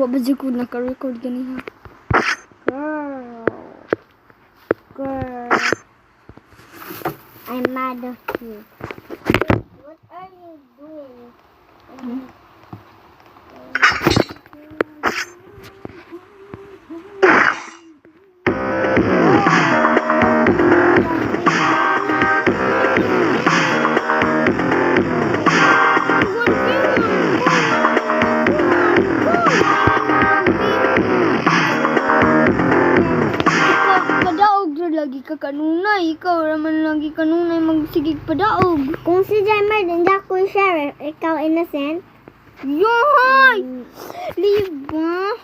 Wa ba dyan ko naka-record ganiha? Girl. I'm mad at you. What are you doing? Lagi ka kanunay. Ikaw raman lagi kanunay magsigig padaog. Kung si Jammer din ako share, ikaw innocent? Yohay! Liba!